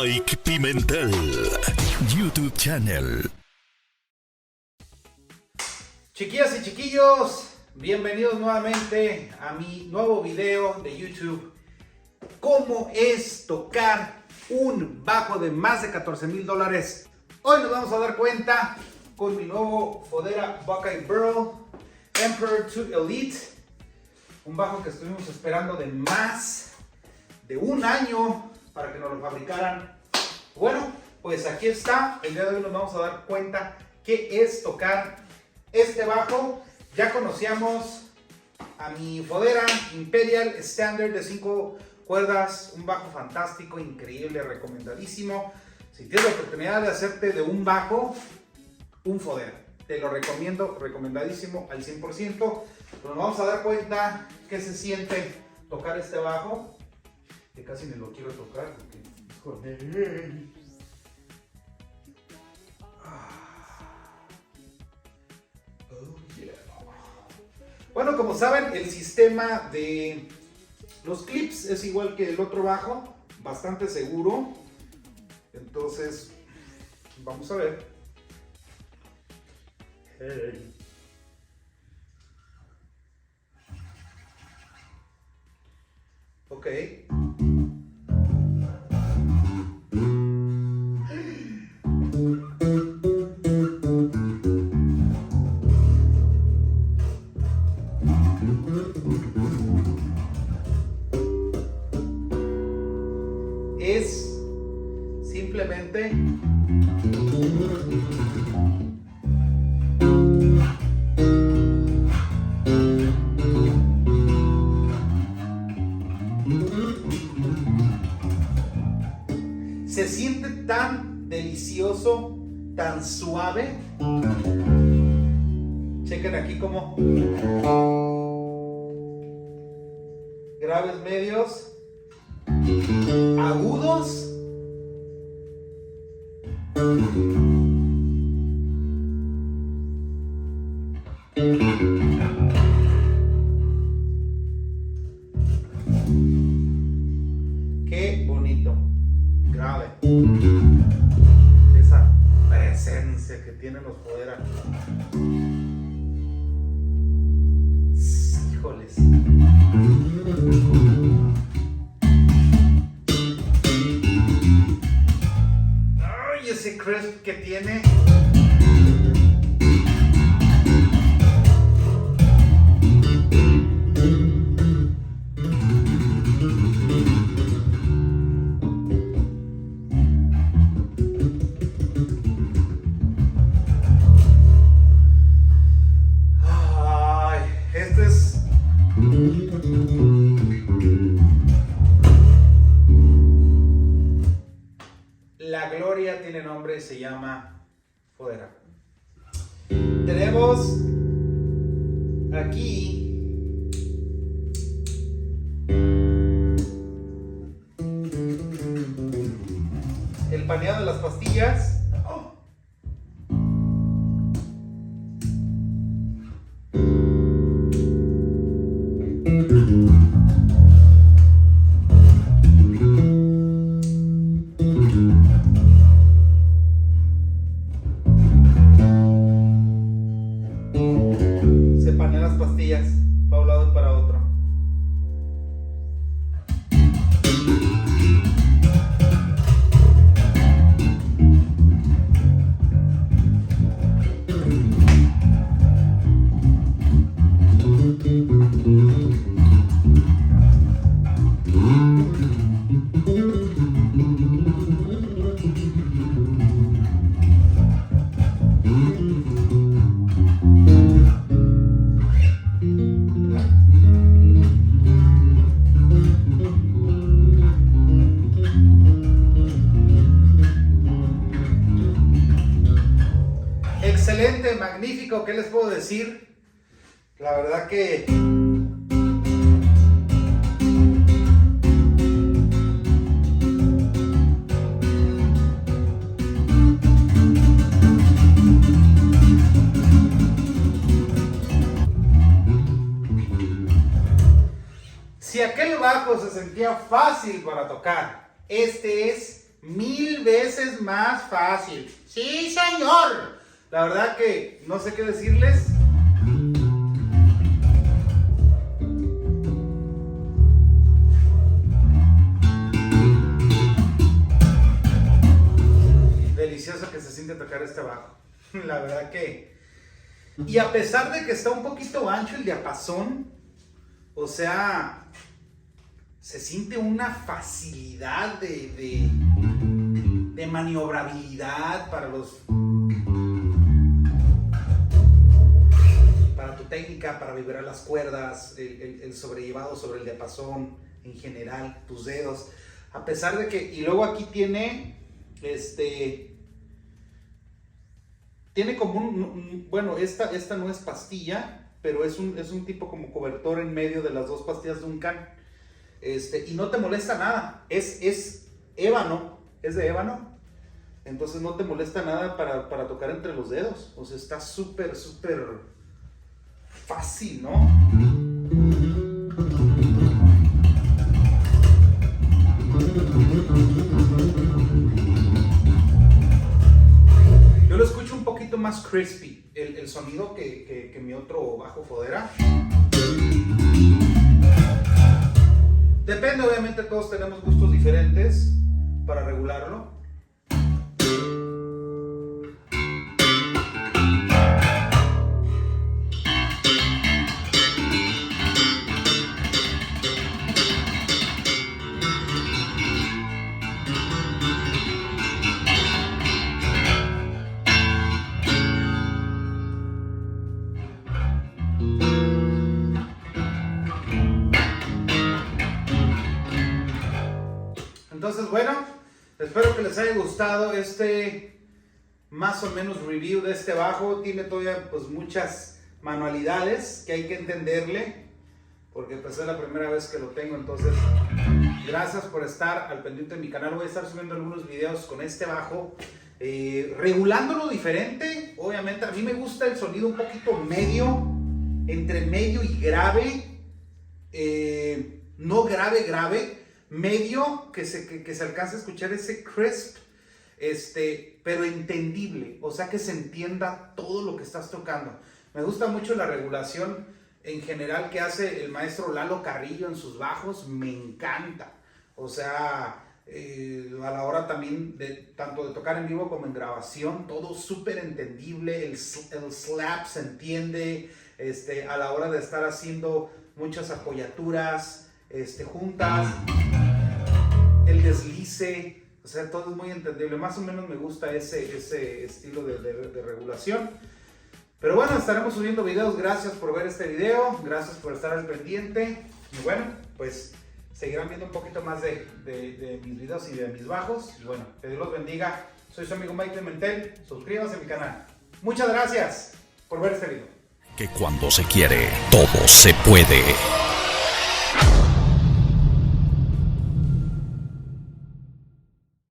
Mike Pimentel YouTube Channel. Chiquillas y chiquillos, bienvenidos nuevamente a mi nuevo video de YouTube. ¿Cómo es tocar un bajo de más de $14,000? Hoy nos vamos a dar cuenta con mi nuevo Fodera Buckeye Burl Emperor 2 Elite. Un bajo que estuvimos esperando de más de un año para que nos lo fabricaran. Bueno, pues aquí está. El día de hoy nos vamos a dar cuenta qué es tocar este bajo. Ya conocíamos a mi Fodera Imperial Standard de 5 cuerdas, un bajo fantástico, increíble, recomendadísimo. Si tienes la oportunidad de hacerte de un bajo, un Fodera, te lo recomiendo, recomendadísimo al 100%. Pero nos vamos a dar cuenta qué se siente tocar este bajo, que casi ni lo quiero tocar porque, joder. Oh, yeah. Bueno, como saben, el sistema de los clips es igual que el otro bajo, bastante seguro. Entonces, vamos a ver. Hey. Ok. Es simplemente se siente tan delicioso, tan suave. Chequen aquí como graves, medios, agudos. Qué bonito, grave. Esa presencia que tienen los Fodera. Híjoles. Ay, ese crisp que tiene. La gloria tiene nombre, se llama Fodera. Tenemos aquí el paneado de las pastillas. Se panean las pastillas para un lado y para otro. Excelente, magnífico, ¿qué les puedo decir? La verdad que si aquel bajo se sentía fácil para tocar, este es 1000 veces más fácil. Sí, señor. La verdad que no sé qué decirles. Delicioso que se siente tocar este bajo. La verdad que... Y a pesar de que está un poquito ancho el diapasón, o sea, se siente una facilidad de maniobrabilidad para tu técnica, para vibrar las cuerdas, el sobrellevado sobre el diapasón en general, tus dedos. A pesar de que... Y luego aquí tiene... Tiene como bueno, esta no es pastilla, pero es un tipo como cobertor en medio de las dos pastillas de Duncan. Y no te molesta nada. Es ébano, es de ébano. Entonces no te molesta nada para tocar entre los dedos. O sea, está súper, súper fácil, ¿no? Yo lo escucho un poquito más crispy, el sonido que mi otro bajo Fodera. Depende, obviamente todos tenemos gustos diferentes para regularlo. Entonces, bueno, espero que les haya gustado más o menos review de este bajo. Tiene todavía pues muchas manualidades que hay que entenderle, porque pues es la primera vez que lo tengo. Entonces, gracias por estar al pendiente de mi canal. Voy a estar subiendo algunos videos con este bajo, regulándolo diferente. Obviamente a mí me gusta el sonido un poquito medio, entre medio y grave, no grave, medio, que se alcance a escuchar ese crisp, pero entendible, o sea que se entienda todo lo que estás tocando. Me gusta mucho la regulación en general que hace el maestro Lalo Carrillo en sus bajos, me encanta. O sea, a la hora también tanto de tocar en vivo como en grabación, todo súper entendible, el slap se entiende, a la hora de estar haciendo muchas apoyaturas juntas, el deslice, o sea, todo es muy entendible. Más o menos me gusta ese estilo de regulación. Pero bueno, estaremos subiendo videos. Gracias por ver este video, gracias por estar al pendiente. Y bueno, pues seguirán viendo un poquito más de mis videos y de mis bajos. Y bueno, que Dios los bendiga. Soy su amigo Mike Pimentel. Suscríbanse a mi canal. Muchas gracias por ver este video. Que cuando se quiere, todo se puede.